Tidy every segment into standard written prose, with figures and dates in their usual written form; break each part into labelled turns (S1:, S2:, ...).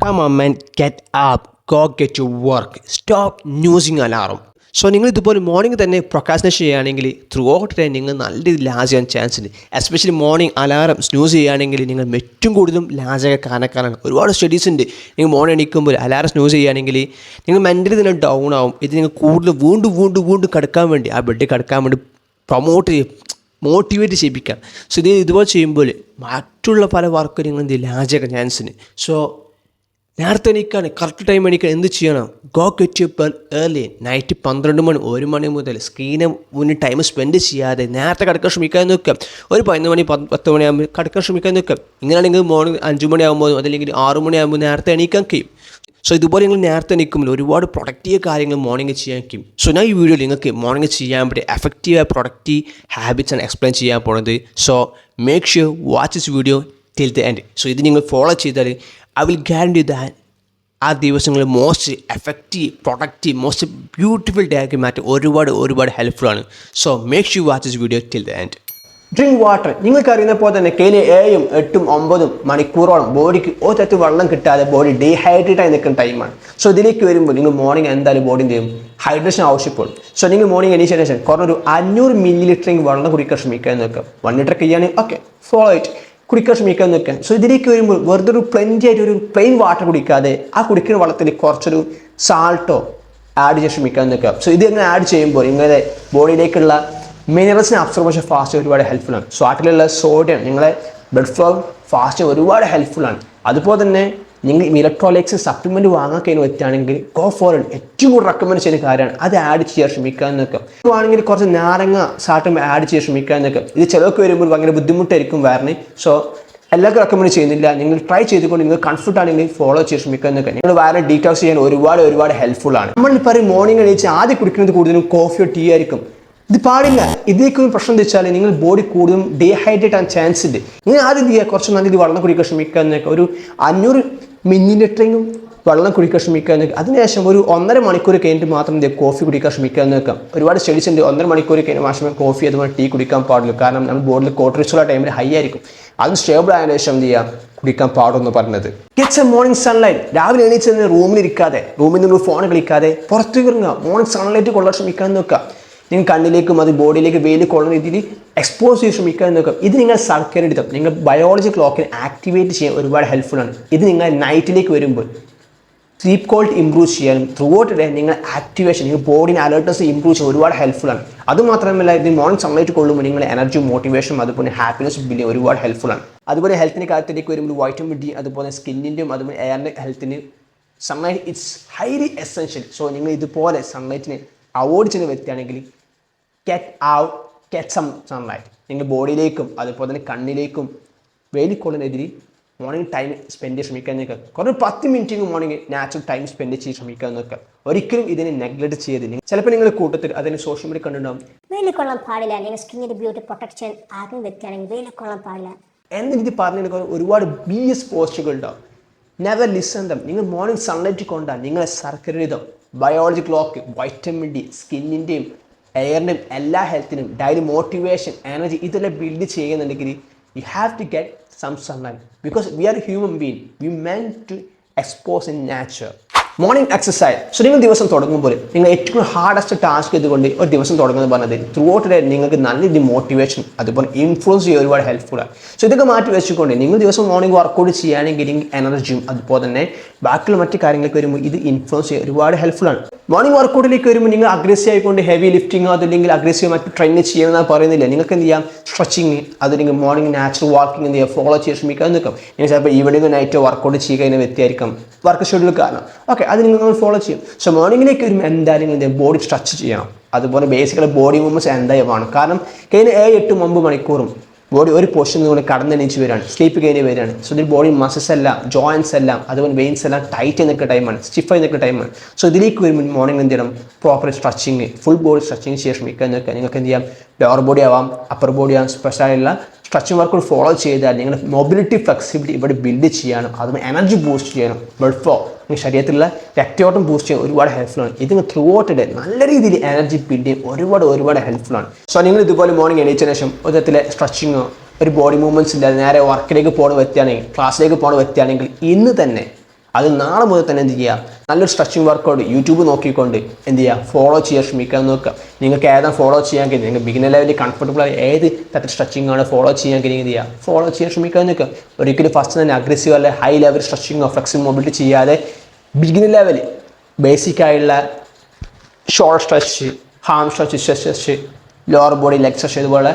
S1: Come on, man, get up, go get to work, stop using alarm. So നിങ്ങൾ ഇതുപോലെ morning തന്നെ procrastination ചെയ്യുകയാണെങ്കിൽ through out day നിങ്ങൾ നല്ല രീതിയിൽ ലാസ് ചെയ്യാൻ ചാൻസ് ഉണ്ട്. എസ്പെഷ്യലി മോർണിംഗ് അലാറം സ്നൂസ് ചെയ്യുകയാണെങ്കിൽ നിങ്ങൾ ഏറ്റവും കൂടുതലും ലാസൊക്കെ കാരണക്കാരാണ്. ഒരുപാട് സ്റ്റഡീസ് ഉണ്ട്. നിങ്ങൾ മോർണിംഗ് എണീക്കുമ്പോൾ അലാറം സ്നൂസ് ചെയ്യുകയാണെങ്കിൽ നിങ്ങൾ മെൻ്റലി തന്നെ ഡൗൺ ആവും. ഇത് നിങ്ങൾ കൂടുതൽ വീണ്ടും കിടക്കാൻ വേണ്ടി ആ ബെഡ് കിടക്കാൻ വേണ്ടി മോട്ടിവേറ്റ് ചെയ്യിപ്പിക്കാം. സോ ഇതുപോലെ ചെയ്യുമ്പോൾ മറ്റുള്ള പല വർക്കും നിങ്ങൾ എന്ത് ലാജൊക്കെ ചാൻസിന്. സോ നേരത്തെ എണീക്കാണ്, കറക്റ്റ് ടൈം എണീക്കാൻ എന്ത് ചെയ്യണം? Go get you bed early. Night 12 മണി 1 മണി മുതൽ സ്ക്രീന് മുന്നിൽ ടൈം സ്പെൻഡ് ചെയ്യാതെ നേരത്തെ കിടക്കാൻ ശ്രമിക്കാൻ നോക്കുക. ഒരു 11 മണി 10 മണിയാകുമ്പോൾ കിടക്കാൻ ശ്രമിക്കാൻ നോക്കുക. ഇങ്ങനെയാണെങ്കിൽ മോർണിംഗ് 5 മണിയാകുമ്പോൾ അതല്ലെങ്കിൽ 6 മണിയാകുമ്പോൾ നേരത്തെ എണീക്കാൻ കഴിയും. സോ ഇതുപോലെ നിങ്ങൾ നേരത്തെ എണീക്കുമ്പോൾ ഒരുപാട് പ്രൊഡക്റ്റീവ് കാര്യങ്ങൾ മോർണിംഗ് ചെയ്യാൻ കഴിയും. സോ ഞാൻ ഈ വീഡിയോയിൽ നിങ്ങൾക്ക് മോർണിംഗ് ചെയ്യാൻ പറ്റിയ എഫക്റ്റീവായ പ്രൊഡക്റ്റീവ് ഹാബിറ്റ്സ് ആണ് എക്സ്പ്ലെയിൻ ചെയ്യാൻ പോകുന്നത്. So make sure watch this video till the end. So ഇത് നിങ്ങൾ ഫോളോ ചെയ്താൽ I will guarantee that ആ ദിവസങ്ങൾ most effective productive most beautiful day ആക്കി മാറ്റി ഒരുപാട് ഹെൽപ്ഫുൾ ആണ്. So make sure watch this video till the end. Drink water. നിങ്ങൾക്ക് അറിയുന്ന പോലെ തന്നെ കയ്യിൽ 7, 8, 9 മണിക്കൂറോളം ബോഡിക്ക് ഒരു തരത്തിൽ വെള്ളം കിട്ടാതെ ബോഡി ഡീഹൈഡ്രേറ്റ് ആയി നിൽക്കുന്ന ടൈമാണ്. സോ ഇതിലേക്ക് വരുമ്പോൾ നിങ്ങൾ മോർണിംഗ് എന്തായാലും ബോഡി എന്ത് ചെയ്യും? ഹൈഡ്രേഷൻ ആവശ്യപ്പെടും. സോ നിങ്ങൾ മോർണിംഗ് എണീച്ച ശേഷം കുറഞ്ഞൊരു 500 ml വെള്ളം കുടിക്കാൻ ശ്രമിക്കാൻ നോക്കുക. 1 ലിറ്റർ കഴിയുകയാണെങ്കിൽ ഓക്കെ, ഫോളോ ഇറ്റ്, കുടിക്കാൻ ശ്രമിക്കാൻ നോക്കാൻ. സോ ഇതിലേക്ക് വരുമ്പോൾ വെറുതെ ഒരു പ്ലെൻറ്റി ആയിട്ട് ഒരു പ്ലെയിൻ വാട്ടർ കുടിക്കാതെ ആ കുടിക്കുന്ന വെള്ളത്തിൽ കുറച്ചൊരു സാൾട്ടോ ആഡ് ചെയ്യാൻ ശ്രമിക്കാൻ നോക്കുക. സോ ഇത് ഇങ്ങനെ ആഡ് ചെയ്യുമ്പോൾ നിങ്ങളുടെ ബോഡിയിലേക്കുള്ള മിനറൽസിന് അബ്സോർബേഷൻ ഫാസ്റ്റ് ഒരുപാട് ഹെൽപ്ഫുള്ളാണ്. സോ ആട്ടിലുള്ള സോഡിയം നിങ്ങളെ ബ്ലഡ് ഫ്ലോ ഫാസ്റ്റ് ഒരുപാട് ഹെൽപ്ഫുള്ളാണ്. അതുപോലെ തന്നെ നിങ്ങൾ ഇലക്ട്രോലൈറ്റ്സ് സപ്ലിമെൻറ്റ് വാങ്ങാൻ കഴിഞ്ഞ് പറ്റുകയാണെങ്കിൽ ഗോ ഫോർ ഇറ്റ്. ഏറ്റവും കൂടുതൽ റെക്കമെൻഡ് ചെയ്യുന്ന കാര്യമാണ് അത് ആഡ് ചെയ്യാൻ ശ്രമിക്കാൻ നോക്കാം. ആണെങ്കിൽ കുറച്ച് നാരങ്ങ സാട്ടും ആഡ് ചെയ്യാൻ ശ്രമിക്കാൻ നോക്കാം. ഇത് ചിലർക്ക് വരുമ്പോൾ ഭയങ്കര ബുദ്ധിമുട്ടായിരിക്കും വരണേ. സോ എല്ലാവർക്കും റെക്കമെൻഡ് ചെയ്യുന്നില്ല. നിങ്ങൾ ട്രൈ ചെയ്തുകൊണ്ട് നിങ്ങൾ കംഫർട്ട് ആണെങ്കിൽ ഫോളോ ചെയ്യാൻ ശ്രമിക്കാൻ നോക്കാം. നിങ്ങൾ വയറിനെ ഡീറ്റോക്സ് ചെയ്യാൻ ഒരുപാട് ഹെൽപ്ഫുള്ളാണ്. നമ്മളിപ്പോൾ പറയും മോർണിംഗ് എണീച്ച് ആദ്യം കുടിക്കുന്നത് കൂടുതലും കോഫിയോ ടീ ആയിരിക്കും. ഇത് പാടില്ല. ഇതിലേക്കൊരു പ്രശ്നം എന്ന് വെച്ചാൽ നിങ്ങൾ ബോഡി കൂടുതലും ഡീഹൈഡ്രേറ്റ് ആകാൻ ചാൻസ് ഉണ്ട്. നിങ്ങൾ ആദ്യം ചെയ്യുക കുറച്ച് നല്ല രീതിയിൽ വെള്ളം കുടിക്കാൻ ശ്രമിക്കാൻ നോക്കുക. ഒരു 500 ml വെള്ളം കുടിക്കാൻ ശ്രമിക്കാൻ നോക്കുക. അതിനുശേഷം ഒരു 1.5 മണിക്കൂർ കഴിഞ്ഞിട്ട് മാത്രം കോഫി കുടിക്കാൻ ശ്രമിക്കാൻ നോക്കാം. ഒരുപാട് സ്റ്റഡീസ് ഉണ്ട് 1.5 മണിക്കൂർ കഴിഞ്ഞ മാത്രമേ കോഫി അതുപോലെ ടീ കുടിക്കാൻ പാടുള്ളൂ. കാരണം നമ്മൾ ബോഡിയിൽ കോർട്ടിസോൾ ടൈമിൽ ഹൈ ആയിരിക്കും. അത് സ്റ്റേബിൾ ആയതിനു ശേഷം എന്ത് ചെയ്യുക? കുടിക്കാൻ പാടുമെന്ന് പറഞ്ഞത്. Gets A morning sunlight. രാവിലെ എണീച്ച് റൂമിലിരിക്കാതെ റൂമിൽ നിന്ന് ഫോൺ കളിക്കാതെ പുറത്തേക്ക് ഇറങ്ങുക. മോർണിംഗ് സൺലൈറ്റ് കൊള്ളാൻ ശ്രമിക്കാൻ നോക്കുക. നിങ്ങൾ കണ്ണിലേക്കും അത് ബോഡിയിലേക്ക് വെയിൽ കൊള്ളുന്ന രീതിയിൽ എക്സ്പോസ് ചെയ്ത് ശ്രമിക്കാൻ നോക്കുക. ഇത് നിങ്ങൾ സർക്കരടിത്തം നിങ്ങൾ ബയോളജി ക്ലോക്കിനെ ആക്ടിവേറ്റ് ചെയ്യാൻ ഒരുപാട് ഹെൽപ്ഫുള്ളാണ്. ഇത് നിങ്ങൾ നൈറ്റിലേക്ക് വരുമ്പോൾ സ്ലീപ്പ് ക്വാളിറ്റി ഇമ്പ്രൂവ് ചെയ്യാനും ത്രൂ ഔട്ട് ഡേ നിങ്ങൾ ആക്ടിവേഷൻ നിങ്ങൾ ബോഡിന് അലേർട്ട്നെസ് ഇമ്പ്രൂവ് ചെയ്യാൻ ഒരുപാട് ഹെൽപ്ഫുള്ളാണ്. അതുമാത്രമല്ല ഇത് മോർണിംഗ് സൺലൈറ്റ് കൊള്ളുമ്പോൾ നിങ്ങൾ എനർജി മോട്ടിവേഷനും അതുപോലെ ഹാപ്പിനെസ് ബില്ല് ചെയ്യാൻ ഒരുപാട് ഹെൽപ്ഫുള്ളാണ്. അതുപോലെ ഹെൽത്തിൻ്റെ കാര്യത്തിലേക്ക് വരുമ്പോൾ വൈറ്റമിൻ ഡി അതുപോലെ സ്കിന്നിൻ്റെയും അതുപോലെ എയറിൻ്റെ ഹെൽത്തിന് sunlight it's highly essential. So നിങ്ങൾ ഇതുപോലെ സൺലൈറ്റിനെ അവോയ്ഡ് ചെയ്യുന്ന വ്യക്തിയാണെങ്കിൽ ഗെറ്റ് സം സൺലൈറ്റ്. നിങ്ങൾ ബോഡിയിലേക്കും അതുപോലെ തന്നെ കണ്ണിലേക്കും വെയിലിക്കൊള്ളുന്നതിന് മോർണിംഗ് ടൈം സ്പെൻഡ് ചെയ്യാൻ ശ്രമിക്കാൻ നോക്കുക. കുറേ 10 minute morning natural time spend ചെയ്ത് ശ്രമിക്കാൻ നോക്കുക. ഒരിക്കലും ഇതിനെ നെഗ്ലക്ട് ചെയ്തില്ല. ചിലപ്പോൾ നിങ്ങൾ കൂട്ടത്തിൽ അതിന് സോഷ്യൽ മീഡിയ കണ്ടിട്ടുണ്ടാവും
S2: വെയിലൊക്കൊള്ളാൻ പാടില്ല, അല്ലെങ്കിൽ സ്കിന്നിന്റെ ബ്യൂട്ടി പ്രൊട്ടക്ട് ചെയ്യാൻ ആഗ്രഹം വ്യക്തിയാണെങ്കിൽ വെയിലൊക്കൊള്ളാൻ പാടില്ല
S1: എന്ന രീതി പറഞ്ഞ ഒരുപാട് BS പോസ്റ്റുകൾ ഉണ്ടാവും. Never listen them. നിങ്ങൾ മോർണിംഗ് സൺലൈറ്റ് കൊണ്ടാൽ നിങ്ങളെ സർക്കരഹിതം ബയോളജി ക്ലോക്ക് വൈറ്റമിൻ ഡി സ്കിന്നിൻ്റെയും എയറിൻ്റെയും എല്ലാ ഹെൽത്തിനും ഡെയിലി മോട്ടിവേഷൻ എനർജി ഇതെല്ലാം ബിൽഡ് ചെയ്യുന്നുണ്ടെങ്കിൽ you have to get some sunlight because we are human being. We meant to expose in nature. Morning exercise. So നിങ്ങൾ ദിവസം തുടങ്ങുമ്പോൾ നിങ്ങൾ ഏറ്റവും ഹാർഡസ്റ്റ് ടാസ്ക് ചെയ്തുകൊണ്ട് ഒരു ദിവസം തുടങ്ങുന്നത് പറഞ്ഞത് ത്രൂ ഔട്ട് ഡേ നിങ്ങൾക്ക് നല്ല രീതിയിൽ മോട്ടിവേഷൻ അതുപോലെ ഇൻഫ്ലുവൻസ് ചെയ്യാൻ ഒരുപാട് ഹെൽപ്ഫുള്ളാണ്. സോ ഇതൊക്കെ മാറ്റി വെച്ചുകൊണ്ട് നിങ്ങൾ ദിവസം മോർണിംഗ് വർക്കൗട്ട് ചെയ്യുകയാണെങ്കിൽ എനർജിയും അതുപോലെ തന്നെ ബാക്കിയുള്ള മറ്റു കാര്യങ്ങളൊക്കെ വരുമ്പോൾ ഇത് ഇൻഫ്ലുവൻസ് ചെയ്യാൻ ഒരുപാട് ഹെൽപ്ഫുള്ളാണ്. മോർണിംഗ് വർക്കൗട്ടിലേക്ക് വരുമ്പോൾ നിങ്ങൾ അഗ്രസീവ് ആയിക്കൊണ്ട് ഹെവി ലിഫ്റ്റിങ്ങോ അതല്ലെങ്കിൽ അഗ്രസീവ് മറ്റു ട്രെയിൻ ചെയ്യുമെന്ന് പറയുന്നില്ല. നിങ്ങൾക്ക് എന്ത് ചെയ്യാം? സ്ട്രെച്ചിങ് അതല്ലെങ്കിൽ മോർണിംഗ് നാച്ചുറൽ വാക്കിംഗ് എന്ത് ചെയ്യുക? ഫോളോ ചെയ്യാൻ ശ്രമിക്കാൻ നിൽക്കും. നിങ്ങൾ ചിലപ്പോൾ ഈവനിങ്ങോ നൈറ്റോ വർക്കൗട്ട് ചെയ്യുക കഴിഞ്ഞ വ്യക്തിയായിരിക്കും വർക്ക് ഷെഡ്യൂൾ കാരണം. ഓക്കെ, അത് നിങ്ങൾ ഫോളോ ചെയ്യും. സോ മോർണിംഗിലേക്ക് വരുമ്പോൾ എന്തായാലും എന്ത് ബോഡി സ്ട്രെച്ച് ചെയ്യണം. അതുപോലെ ബേസിക്കലി ബോഡി മൂവ്മെൻറ്റ്സ് എന്തായാലും വേണം. കാരണം കഴിഞ്ഞ 7, 8, 9 മണിക്കൂറും ബോഡി ഒരു പൊസിഷൻ കൊണ്ട് കടന്നെണീച്ച് വരികയാണ്, സ്ലീപ്പ് കഴിഞ്ഞ് വരികയാണ്. സോ ഇതിൽ ബോഡി മസിൽസ് എല്ലാം ജോയിൻസ് എല്ലാം അതുപോലെ വെയിൻസ് എല്ലാം ടൈറ്റ് നിൽക്കുന്ന ടൈമാണ്, സ്റ്റിഫായി നിൽക്കുന്ന ടൈമാണ്. സോ ഇതിലേക്ക് വരുമ്പോൾ മോർണിംഗ് എന്ത് ചെയ്യണം? Proper stretching full body stretching ചെയ്യാൻ ശ്രമിക്കുക എന്നൊക്കെ. നിങ്ങൾക്ക് എന്ത് ചെയ്യാം? ലോവർ ബോഡി ആവാം, അപ്പർ ബോഡി ആവാം, സ്പെഷ്യലായുള്ള സ്ട്രെച്ചിങ് വർക്കൗട്ട് ഫോളോ ചെയ്താൽ നിങ്ങളുടെ മൊബിലിറ്റി ഫ്ലെക്സിബിലിറ്റി ഇവിടെ ബിൽഡ് ചെയ്യാനും അതുപോലെ എനർജി ബൂസ്റ്റ് ചെയ്യാനും ബ്ലഡ് ഫ്ലോ നിങ്ങൾ ശരീരത്തിലുള്ള രക്തയോട്ടം ബൂസ്റ്റ് ചെയ്യാൻ ഒരുപാട് ഹെൽപ്ഫുള്ളാണ്. ഇത് ത്രൂ ഔട്ട് ഡേ നല്ല രീതിയിൽ എനർജി ബിൽഡ് ചെയ്യാൻ ഒരുപാട് ഹെൽപ്ഫുള്ളാണ്. സോ നിങ്ങൾ ഇതുപോലെ മോർണിംഗ് എണീച്ചതിന് ശേഷം ഒരു തരത്തിലെ സ്ട്രെച്ചിങ്ങോ ഒരു ബോഡി മൂവ്മെൻറ്റ്സ് ഇല്ലാതെ നേരെ വർക്കിലേക്ക് പോകുന്ന വ്യക്തിയാണെങ്കിൽ ക്ലാസ്സിലേക്ക് പോകുന്ന വ്യക്തിയാണെങ്കിൽ ഇന്ന് തന്നെ അത് നാളെ മുതൽ തന്നെ എന്ത് ചെയ്യുക, നല്ലൊരു സ്ട്രെച്ചിങ് വർക്കൗട്ട് യൂട്യൂബ് നോക്കിക്കൊണ്ട് എന്ത് ചെയ്യുക, ഫോളോ ചെയ്യാൻ ശ്രമിക്കാൻ നോക്കുക. നിങ്ങൾക്ക് ഏതാണ് ഫോളോ ചെയ്യാൻ കഴിയും, നിങ്ങൾക്ക് ബിഗിനർ ലെവലിൽ കംഫർട്ടബിൾ ആയി ഏത് തരത്തിൽ സ്ട്രെച്ചിങ് ആണ് ഫോളോ ചെയ്യാൻ കഴിയും, എന്ത് ചെയ്യുക, ഫോളോ ചെയ്യാൻ ശ്രമിക്കാൻ നോക്കുക. ഒരിക്കലും ഫസ്റ്റ് തന്നെ അഗ്രസീവ് അല്ലെ ഹൈ ലെവൽ സ്ട്രെച്ചിങ്ങോ ഫ്ലെക്സിബിൾ മൊബിലിറ്റി ചെയ്യാതെ ബിഗിനർ ലെവൽ ബേസിക് ആയുള്ള shoulder stretch, ham stretch, chest stretch, lower body leg stretch ഇതുപോലെ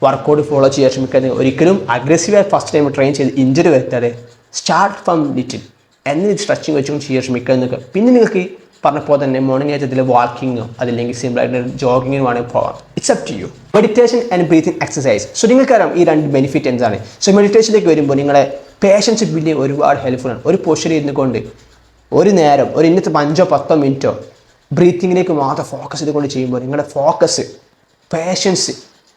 S1: വർക്കൗട്ട് ഫോളോ ചെയ്യാൻ ശ്രമിക്കാതെ ഒരിക്കലും അഗ്രസീവായി ഫസ്റ്റ് ടൈം ട്രെയിൻ ചെയ്ത് ഇഞ്ചറി വരുത്താതെ സ്റ്റാർട്ട് ഫ്രം ലിറ്റിൽ എന്ന സ്ട്രെച്ചിങ് വെച്ചുകൊണ്ട് ചെയ്യാൻ ശ്രമിക്കുക എന്നൊക്കെ. പിന്നെ നിങ്ങൾക്ക് പറഞ്ഞപ്പോൾ തന്നെ മോർണിംഗ് ആയിട്ട് ഇതിൽ വാക്കിങ്ങോ അതല്ലെങ്കിൽ സിമ്പിളായിട്ട് ജോഗിങ്ങിന് വേണമെങ്കിൽ പോകാം. It's up to you. Meditation and breathing exercise. So നിങ്ങൾക്കറിയാം ഈ രണ്ട് ബെനിഫിറ്റ് എന്താണ്. സോ മെഡിറ്റേഷനിലേക്ക് വരുമ്പോൾ നിങ്ങളെ പേഷ്യൻസ് ബിൽഡ് ചെയ്യാൻ ഒരുപാട് ഹെൽപ്ഫുള്ളാണ്. ഒരു പൊസിഷനിൽ ഇരുന്നു കൊണ്ട് ഒരു നേരം ഒരു ഇന്നത്തെ 5-10 മിനിറ്റോ ബ്രീത്തിങ്ങിലേക്ക് മാത്രം ഫോക്കസ് ചെയ്തുകൊണ്ട് ചെയ്യുമ്പോൾ നിങ്ങളുടെ ഫോക്കസ് പേഷ്യൻസ്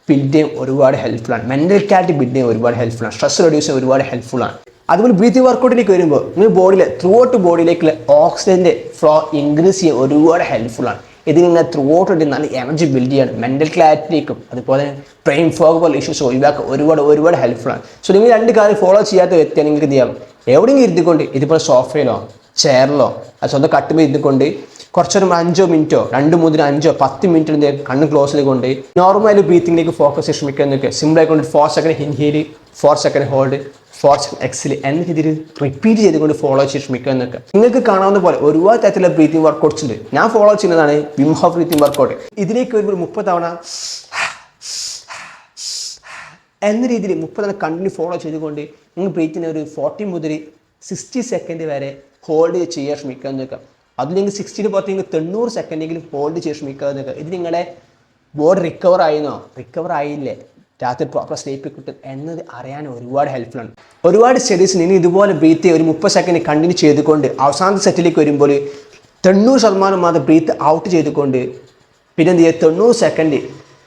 S1: ബിൽഡ് ചെയ്യാൻ ഒരുപാട് ഹെൽപ്ഫുള്ളാണ്. മെൻ്റൽ ക്ലാരിറ്റി ബിൽഡ് ചെയ്യാൻ ഒരുപാട് ഹെൽപ്ഫുള്ളാണ്. സ്ട്രെസ് റെഡ്യൂസ് ചെയ്യാൻ ഒരുപാട് ഹെൽപ്ഫുള്ളാണ്. അതുപോലെ ബ്രീത്തിങ് വർക്കൗട്ടിലേക്ക് വരുമ്പോൾ നിങ്ങൾ ബോഡിയിലെ ത്രൂ ഔട്ട് ബോഡിയിലേക്കുള്ള ഓക്സിജൻ്റെ ഫ്ലോ ഇൻക്രീസ് ചെയ്യാൻ ഒരുപാട് ഹെൽപ്ഫുള്ളാണ്. ഇത് നിങ്ങൾ ത്രൂ ഔട്ട് നല്ല എനർജി ബിൽഡ് ചെയ്യാണ്. മെൻ്റൽ ക്ലാരിറ്റിയിലേക്കും അതുപോലെ ബ്രെയിൻ ഫോഗ് പോലെ ഇഷ്യൂസ് ഒഴിവാക്കാൻ ഒരുപാട് ഹെൽപ്ഫുള്ളാണ്. സോ നിങ്ങൾ രണ്ട് കാര്യം ഫോളോ ചെയ്യാത്ത വ്യക്തിയാണ് നിങ്ങൾക്ക് എന്ത് ചെയ്യാം, എവിടെയെങ്കിലും ഇരുത്തിക്കൊണ്ട് ഇതുപോലെ സോഫയിലോ ചെയറിലോ അത് സ്വന്തം കട്ടുമ്പോൾ ഇരുത്തിക്കൊണ്ട് കുറച്ചൊരു 5 മിനിറ്റോ 2 മുതൽ 5-10 മിനിറ്റ് കണ്ണ് ക്ലോസ് ചെയ്തുകൊണ്ട് നോർമലി ബ്രീത്തിങ്ങിലേക്ക് ഫോക്കസ് ചെയ്ത് ശ്രമിക്കുക എന്നൊക്കെ. സിമ്പിളായിക്കൊണ്ട് 4 second inhale, 4 second hold, 4 second exhale എന്ന രീതിയിൽ റിപ്പീറ്റ് ചെയ്തുകൊണ്ട് ഫോളോ ചെയ്ത് ശ്രമിക്കുക എന്നൊക്കെ. നിങ്ങൾക്ക് കാണാവുന്ന പോലെ ഒരുപാട് തരത്തിലുള്ള ബ്രീത്തിങ് വർക്കൗട്ട്സ് ഉണ്ട്. ഞാൻ ഫോളോ ചെയ്യുന്നതാണ് വിം ഹോഫ് ബ്രീത്തിങ് വർക്കൗട്ട്. ഇതിലേക്ക് വരുമ്പോൾ 30 തവണ എന്ന രീതിയിൽ 30 തവണ കണ്ടിന്യൂ ഫോളോ ചെയ്തുകൊണ്ട് നിങ്ങൾ ബ്രീത്തിനെ ഒരു 40 മുതൽ 60 സെക്കൻഡ് വരെ ഹോൾഡ് ചെയ്യാൻ ശ്രമിക്കുക എന്നൊക്കെ. അതില്ലെങ്കിൽ 60 പുറത്ത് നിങ്ങൾ 90 സെക്കൻഡെങ്കിലും ഹോൾഡ് ചെയ്യാൻ ശ്രമിക്കുക എന്നൊക്കെ. ഇത് നിങ്ങളുടെ ബോഡി റിക്കവർ ആയില്ലേ, രാത്രി പ്രോപ്പർ സ്ലീപ്പ് കിട്ടും എന്നത് അറിയാൻ ഒരുപാട് ഹെൽപ്ഫുള്ളാണ്. ഒരുപാട് സ്റ്റഡീസ് നിങ്ങൾ ഇതുപോലെ ബ്രീത്ത് ഒരു 30 സെക്കൻഡ് കണ്ടിന്യൂ ചെയ്തുകൊണ്ട് അവസാനത്തെ സെറ്റിലേക്ക് വരുമ്പോൾ 90% മാത്രം ബ്രീത്ത് ഔട്ട് ചെയ്തുകൊണ്ട് പിന്നെ എന്ത് ചെയ്യുക, 90 സെക്കൻഡ്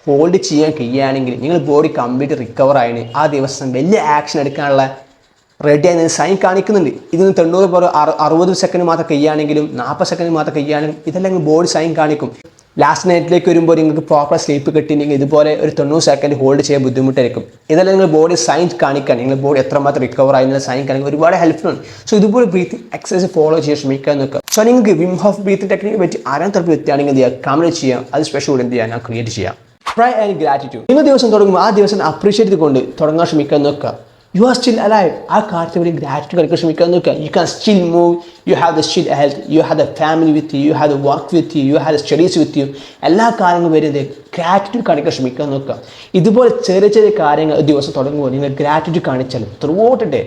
S1: ഹോൾഡ് ചെയ്യാൻ കഴിയുകയാണെങ്കിൽ നിങ്ങൾ ബോഡി കംപ്ലീറ്റ് റിക്കവർ ആയതിന് ആ ദിവസം വലിയ ആക്ഷൻ എടുക്കാനുള്ള റെഡി ആയി സൈൻ കാണിക്കുന്നുണ്ട്. ഇതിന് 60 സെക്കൻഡ് മാത്രം കഴിയുകയാണെങ്കിലും 40 സെക്കൻഡ് മാത്രം കഴിയുകയാണെങ്കിലും ഇതെല്ലാം ബോഡി സൈൻ കാണിക്കും. ലാസ്റ്റ് നൈറ്റിലേക്ക് വരുമ്പോൾ നിങ്ങൾക്ക് പ്രോപ്പർ സ്ലീപ്പ് കിട്ടിയിട്ടുണ്ടെങ്കിൽ ഇതുപോലെ ഒരു 90 സെക്കൻഡ് ഹോൾഡ് ചെയ്യാൻ ബുദ്ധിമുട്ടായിരിക്കും. ഇതെല്ലാം നിങ്ങൾ ബോഡി സൈൻ കാണിക്കാൻ, നിങ്ങൾ ബോഡി എത്രമാത്രം റിക്കവർ ആയി സൈൻ കാണിക്കാൻ ഒരുപാട് ഹെൽപ്ഫുള്ളാണ്. സോ ഇതുപോലെ ബ്രീത്തിങ് എക്സസൈസ് ഫോളോ ചെയ്യാൻ ശ്രമിക്കാൻ നോക്കുക. സോ നിങ്ങൾക്ക് വിം ഹോഫ് ബ്രീത്തിങ് ടെക്നിക്ക് പറ്റി ആരാൻ തരത്തിൽ വ്യക്തിയാണെങ്കിൽ എന്ത് ചെയ്യുക, കമൻറ്റ് ചെയ്യാം. അത് സ്പെഷ്യൽ എന്ത് ചെയ്യാം, ഞാൻ ക്രിയേറ്റ് ചെയ്യാം. Try and gratitude. നിങ്ങൾ ദിവസം തുടങ്ങുമ്പോൾ ആ ദിവസം അപ്രീഷിയേറ്റ് ചെയ്തുകൊണ്ട് തുടങ്ങാൻ ശ്രമിക്കാൻ നോക്കുക. You are still alive. ആ കാര്യത്തിൽ ഒരു ഗ്രാറ്റിറ്റ്യൂഡ് കളിക്കാൻ ശ്രമിക്കാൻ നോക്കുക. You can still move, you have the still health, you have the family with you, you have the work with you, you have the studies with you. എല്ലാ കാര്യങ്ങളും വരുന്നത് gratitude കാണിക്കാൻ ശ്രമിക്കാൻ നോക്കുക. ഇതുപോലെ ചെറിയ കാര്യങ്ങൾ ദിവസം തുടങ്ങുമ്പോൾ നിങ്ങൾ ഗ്രാറ്റിറ്റ്യൂഡ് കാണിച്ചാൽ ത്രൂ ഔട്ട് ഡേ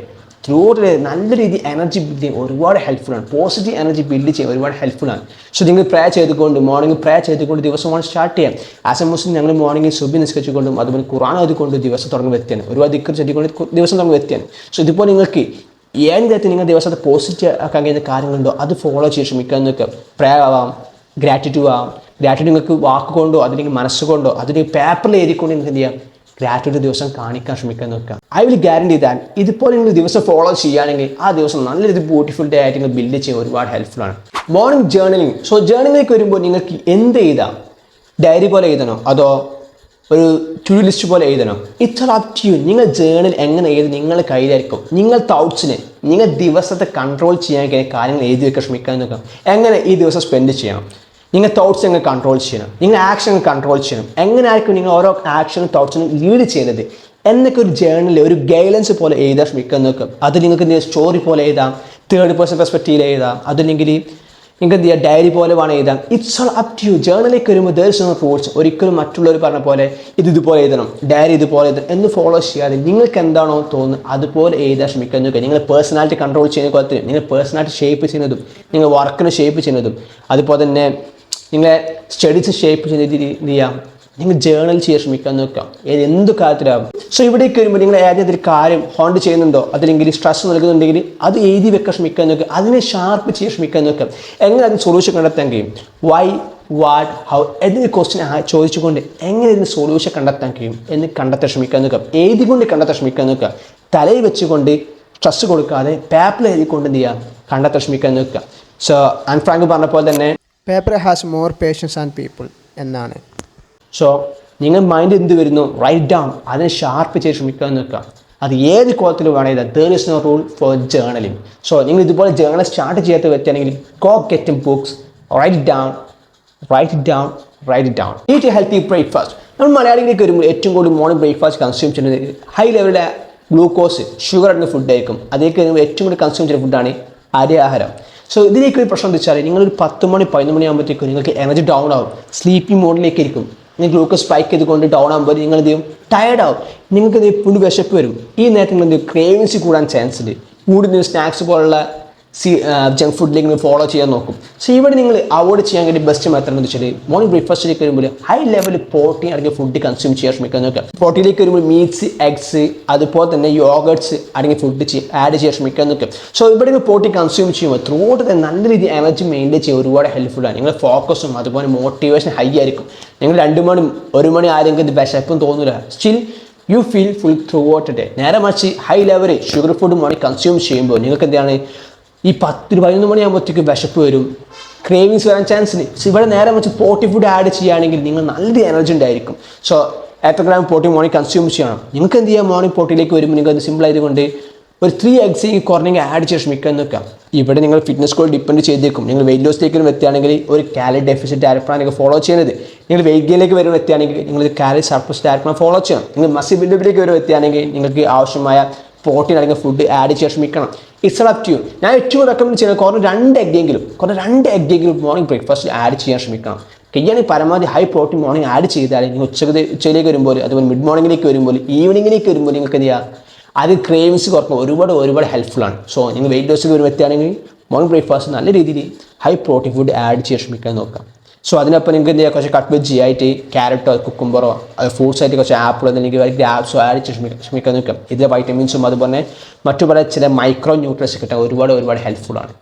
S1: നല്ല രീതിയിൽ എനർജി ബിൽഡ് ചെയ്യാൻ ഒരുപാട് ഹെൽപ്ഫുള്ളാണ്. പോസിറ്റീവ് എനർജി ബിൽഡ് ചെയ്യാൻ ഒരുപാട് ഹെൽപ്ഫുള്ളാണ്. സോ നിങ്ങൾ പ്രേ ചെയ്തുകൊണ്ട് മോർണിംഗ് പ്രേ ചെയ്തുകൊണ്ട് ദിവസം സ്റ്റാർട്ട് ചെയ്യാം. ആസ് എ മുസ്ലിം ഞങ്ങൾ മോർണിംഗ് സുബി നിസ്കരിച്ചുകൊണ്ടും അതുപോലെ ഖുർആൻ അതുകൊണ്ട് ദിവസം തുടങ്ങുന്ന വ്യക്തിയാണ്. ഒരുപാട് ദിക്ർ ചൊല്ലിക്കൊണ്ട് ദിവസം തുടങ്ങുന്ന വ്യക്തിയാണ്. സോ ഇതിപ്പോൾ നിങ്ങൾക്ക് ഏത് തരത്തിൽ നിങ്ങൾ ദിവസത്തെ പോസിറ്റീവ് ആക്കാൻ കഴിയുന്ന കാര്യങ്ങളുണ്ടോ അത് ഫോളോ ചെയ്ത് ശ്രമിക്കാൻ നോക്കുക. പ്രേ ആവാം, ഗ്രാറ്റിറ്റ്യൂഡ് ആവാം. ഗ്രാറ്റിറ്റ്യൂഡ് നിങ്ങൾക്ക് വാക്കുകൊണ്ടോ അതില്ലെങ്കിൽ മനസ്സുകൊണ്ടോ അതിന് പേപ്പറിൽ എഴുതിക്കൊണ്ട് നിങ്ങൾക്ക് എന്ത് ചെയ്യാം, ഗ്രാറ്റിറ്റ്യൂഡ് ദിവസം കാണിക്കാൻ ശ്രമിക്കാൻ നോക്കുക. ഐ വിൽ ഗ്യാരണ്ടി ദാറ്റ് ഇതിപ്പോൾ നിങ്ങൾ ദിവസം ഫോളോ ചെയ്യുകയാണെങ്കിൽ ആ ദിവസം നല്ല രീതിയിൽ ബ്യൂട്ടിഫുൾ ഡേ ആയിട്ട് നിങ്ങൾ ബിൽഡ് ചെയ്യാൻ ഒരുപാട് ഹെൽപ്ഫുള്ളാണ്. Morning journaling. സോ ജേർണലിലേക്ക് വരുമ്പോൾ നിങ്ങൾക്ക് എന്ത് എഴുതാം, ഡയറി പോലെ എഴുതണോ അതോ ഒരു ടു ലിസ്റ്റ് പോലെ എഴുതണോ, ഇറ്റ്സ് അപ് ടു യു. നിങ്ങൾ ജേർണൽ എങ്ങനെ എഴുതി നിങ്ങളുടെ കയ്യിലായിരിക്കും. നിങ്ങൾ തോട്ട്സിനെ നിങ്ങൾ ദിവസത്തെ കൺട്രോൾ ചെയ്യാൻ കഴിയുന്ന കാര്യങ്ങൾ എഴുതി വെക്കാൻ ശ്രമിക്കാൻ നോക്കാം. എങ്ങനെ ഈ ദിവസം സ്പെൻഡ് ചെയ്യണം, നിങ്ങൾ തോട്ട്സ് എങ്ങനെ കൺട്രോൾ ചെയ്യണം, നിങ്ങൾ ആക്ഷൻ കൺട്രോൾ ചെയ്യണം, എങ്ങനെ ആയിരിക്കും നിങ്ങൾ ഓരോ ആക്ഷനും തോട്ട്സിനും ലീഡ് ചെയ്യുന്നത് എന്നൊക്കെ ഒരു ജേർണലിൽ ഒരു ഗൈഡൻസ് പോലെ എഴുതാൻ ശ്രമിക്കാൻ നോക്കാം. അത് നിങ്ങൾക്ക് സ്റ്റോറി പോലെ എഴുതാം, 3rd person പെർസ്പെക്റ്റീവിൽ എഴുതാം, അതല്ലെങ്കിൽ നിങ്ങൾക്ക് എന്ത് ചെയ്യുക ഡയറി പോലെ വേണം എഴുതാം. It's all up to you. ജേർണലിലേക്ക് വരുമ്പോൾ ദേർ ഇസ് നോ റൂൾസ്. ഒരിക്കലും മറ്റുള്ളവർ പറഞ്ഞ പോലെ ഇതുപോലെ എഴുതണം, ഡയറി ഇതുപോലെ എഴുതണം എന്ന് ഫോളോ ചെയ്യാതെ നിങ്ങൾക്ക് എന്താണോ തോന്നുന്നത് അതുപോലെ എഴുതാൻ ശ്രമിക്കാൻ നോക്കുക. നിങ്ങൾ പേഴ്സണാലിറ്റി കൺട്രോൾ ചെയ്യുന്ന കൊലത്തിൽ നിങ്ങൾ പേഴ്സണാലിറ്റി ഷേപ്പ് ചെയ്യുന്നതും നിങ്ങൾ വർക്കിനെ ഷേപ്പ് ചെയ്യുന്നതും അതുപോലെ തന്നെ നിങ്ങളെ സ്റ്റഡീസ് ഷേപ്പ് ചെയ്യുന്ന രീതി എന്ത് ചെയ്യാം, നിങ്ങൾ ജേർണൽ ചെയ്യാൻ ശ്രമിക്കാൻ നോക്കുക. എന്ത് കാര്യത്തിലാകും. സോ ഇവിടേക്ക് വരുമ്പോൾ നിങ്ങൾ ഏതെങ്കിലും കാര്യം ഹോണ്ട് ചെയ്യുന്നുണ്ടോ അതല്ലെങ്കിൽ സ്ട്രെസ് നൽകുന്നുണ്ടെങ്കിൽ അത് എഴുതി വെക്കാൻ ശ്രമിക്കാൻ നോക്കുക. അതിനെ ഷാർപ്പ് ചെയ്യാൻ ശ്രമിക്കാൻ നോക്കുക. എങ്ങനെ അതിന് സൊല്യൂഷൻ കണ്ടെത്താൻ കഴിയും, വൈ വാട്ട് ഹൗ എന്നൊരു ക്വസ്റ്റ്യൻ ചോദിച്ചുകൊണ്ട് എങ്ങനെ ഇതിന് സൊല്യൂഷൻ കണ്ടെത്താൻ കഴിയും എന്ന് കണ്ടെത്താൻ ശ്രമിക്കാൻ നോക്കുക. എഴുതിക്കൊണ്ട് കണ്ടെത്താൻ ശ്രമിക്കാൻ നോക്കുക. തലയിൽ വെച്ചുകൊണ്ട് സ്ട്രെസ് കൊടുക്കാതെ പേപ്പറിൽ എഴുതിക്കൊണ്ട് എന്ത് ചെയ്യുക കണ്ടെത്താൻ ശ്രമിക്കാൻ നോക്കുക. സോ ആൻ ഫ്രാങ്ക് പറഞ്ഞ പോലെ തന്നെ
S3: paper has more patience and people എന്നാണ്.
S1: സോ നിങ്ങൾ മൈൻഡ് എന്ത് വരുന്നു റൈറ്റ് ഡൗൺ അതിനെ ഷാർപ്പ് ചെയ്ത് ശ്രമിക്കാൻ നോക്കുക. അത് ഏത് കോലത്തിൽ വേണമെങ്കിൽ there is no rule for journaling. So നിങ്ങൾ ഇതുപോലെ ജേർണൽ സ്റ്റാർട്ട് ചെയ്യാത്ത വ്യക്തിയാണെങ്കിൽ go get a books, write it down. Eat a healthy breakfast. നമ്മൾ മലയാളികളിലേക്ക് വരുമ്പോൾ ഏറ്റവും കൂടുതൽ മോർണിംഗ് ബ്രേക്ക്ഫാസ്റ്റ് കൺസ്യൂം ചെയ്യുന്നത് ഹൈ ലെവലിലെ ഗ്ലൂക്കോസ്, ഷുഗർ അടങ്ങുന്ന ഫുഡായിരിക്കും. അതേക്ക് ഏറ്റവും കൂടുതൽ കൺസ്യൂം ചെയ്യുന്ന ഫുഡാണ് അരിയാഹാരം. സോ ഇതിലേക്ക് ഒരു പ്രശ്നം എന്താ വെച്ചാൽ നിങ്ങളൊരു 10 മണി 11 മണിയാകുമ്പോഴത്തേക്കും നിങ്ങൾക്ക് എനർജി ഡൗൺ ആവും, സ്ലീപ്പിംഗ് മോഡിലേക്ക് ഇരിക്കും. നിങ്ങൾ ഗ്ലൂക്കോസ് സ്പൈക്ക് ചെയ്തുകൊണ്ട് ഡൗൺ ആകുമ്പോൾ നിങ്ങൾ എന്ത് ചെയ്യും, ടയർഡ് ആവും, നിങ്ങൾക്ക് എന്ത് പുള്ളി വിശപ്പ് വരും. ഈ നേരത്തിൽ നിങ്ങൾ എന്ത് ക്രേവിങ്സ് കൂടാൻ ചാൻസ് ഉണ്ട്. കൂടുതൽ സ്നാക്സ് പോലുള്ള ജങ്ക് ഫുഡിലേക്ക് നിങ്ങൾ ഫോളോ ചെയ്യാൻ നോക്കും. സോ ഇവിടെ നിങ്ങൾ അവോയ്ഡ് ചെയ്യാൻ വേണ്ടി ബെസ്റ്റ് മെത്തേഡ് എന്ന് വെച്ചാൽ മോർണിംഗ് ബ്രേക്ക്ഫാസ്റ്റിലേക്ക് വരുമ്പോൾ ഹൈ ലെവൽ പ്രോട്ടീൻ അടങ്ങിയ ഫുഡ് കൺസ്യൂം ചെയ്യാൻ ശ്രമിക്കാൻ നോക്കുക. പ്രോട്ടീനിലേക്ക് വരുമ്പോൾ മീറ്റ്സ്, എഗ്സ്, അതുപോലെ തന്നെ യോഗേർട്സ് അടങ്ങിയ ഫുഡ് ആഡ് ചെയ്യാൻ ശ്രമിക്കാൻ നോക്കുക. സോ ഇവിടെ നിങ്ങൾ പ്രോട്ടീൻ കൺസ്യൂം ചെയ്യുമ്പോൾ ത്രൂ ഔട്ട് നല്ല രീതിയിൽ എനർജി മെയിൻറ്റെയിൻ ചെയ്യാൻ ഒരുപാട് ഹെൽപ്ഫുള്ളാണ്. നിങ്ങളുടെ ഫോക്കസും അതുപോലെ മോട്ടിവേഷൻ ഹൈ ആയിരിക്കും. നിങ്ങൾ 2 മണി 1 മണി ആരെങ്കിലും ഇത് വിശപ്പും തോന്നില്ല, still you feel full through out day. നേരെ മറിച്ച് high level sugar food morning consume ചെയ്യുമ്പോൾ നിങ്ങൾക്ക് എന്താണ് ഈ 10-11 മണിയാകുമ്പോഴത്തേക്ക് വിശപ്പ് വരും, ക്രേവിങ്സ് വരാൻ ചാൻസ് ഉണ്ട്. സോ ഇവിടെ നേരെ വെച്ച് പ്രോട്ടീൻ ഫുഡ് ആഡ് ചെയ്യുകയാണെങ്കിൽ നിങ്ങൾ നല്ലൊരു എനർജി ഉണ്ടായിരിക്കും. സോ എത്ര ഗ്രാം പ്രോട്ടീൻ മോർണിംഗ് കൺസ്യൂം ചെയ്യണം. നിങ്ങൾക്ക് എന്ത് ചെയ്യാം, മോർണിംഗ് പ്രോട്ടീനിലേക്ക് വരുമ്പോൾ നിങ്ങൾക്ക് അത് സിമ്പിൾ ആയതുകൊണ്ട് ഒരു 3 eggs കുറഞ്ഞെങ്കിൽ ആഡ് ചെയ്യാൻ ശ്രമിക്കാൻ നോക്കാം. ഇവിടെ നിങ്ങൾ ഫിറ്റ്നസ് ഗോൾ ഡിപ്പെൻഡ് ചെയ്തേക്കും. നിങ്ങൾ വെയിറ്റ് ലോസിലേക്ക് എത്തുകയാണെങ്കിൽ ഒരു calorie deficit diet plan follow ചെയ്യുന്നത്. നിങ്ങൾ വെയിറ്റ് ഗെയിനിലേക്ക് വരുന്ന എത്തുകയാണെങ്കിൽ നിങ്ങൾ calorie surplus diet plan follow ചെയ്യണം. നിങ്ങൾ മസിൽ ബിൽഡപ്പിലേക്ക് വരുന്ന എത്തുകയാണെങ്കിൽ നിങ്ങൾക്ക് ആവശ്യമായ പ്രോട്ടീൻ അടങ്ങിയ ഫുഡ് ആഡ് ചെയ്യാൻ ശ്രമിക്കണം. It's up to you. ഞാൻ ഏറ്റവും റെക്കമെൻഡ് ചെയ്യുന്നത് കുറഞ്ഞ 2 എഗ്ഗെങ്കിലും മോർണിംഗ് ബ്രേക്ക്ഫാസ്റ്റിൽ ആഡ് ചെയ്യാൻ ശ്രമിക്കണം. കഴിയാണെങ്കിൽ പരമാവധി ഹൈ പ്രോട്ടീൻ മോർണിംഗ് ആഡ് ചെയ്താൽ നിങ്ങൾ ഉച്ചയിലേക്ക് വരുമ്പോൾ, അതുപോലെ മിഡ് മോർണിംഗിലേക്ക് വരുമ്പോൾ, ഈവനിങ്ങിലേക്ക് വരുമ്പോൾ നിങ്ങൾക്ക് എന്ത് ചെയ്യുക, അത് ക്രേവിങ്സ് കുറയ്ക്കും, ഒരുപാട് ഹെൽപ്ഫുള്ളാണ്. സോ നിങ്ങൾ വെയിറ്റ് ലോസിലേക്ക് വരുമ്പോൾ എത്തുകയാണെങ്കിൽ മോർണിംഗ് ബ്രേക്ക്ഫാസ്റ്റ് നല്ല രീതിയിൽ ഹൈ പ്രോട്ടീൻ ഫുഡ് ആഡ് ചെയ്യാൻ ശ്രമിക്കാൻ നോക്കാം. സോ അതിനൊപ്പം നിങ്ങൾക്ക് എന്ത് ചെയ്യുക, കുറച്ച് കട്ട് വെജ് ആയിട്ട് ക്യാരറ്റോ കുക്കുംബറോ ഫ്രൂട്ട്സ് ആയിട്ട് കുറച്ച് ആപ്പിളോ അല്ലെങ്കിൽ ഗ്രാപ്സോ ആഡ് ചെയ്യാൻ ശ്രമിക്കാൻ നോക്കാം. ഇതിലെ വൈറ്റമിൻസും അതുപോലെ മറ്റു പല ചില മൈക്രോ ന്യൂട്രിയൻസ് കിട്ടാൻ ഒരുപാട് ഹെൽപ്ഫുള്ളാണ്.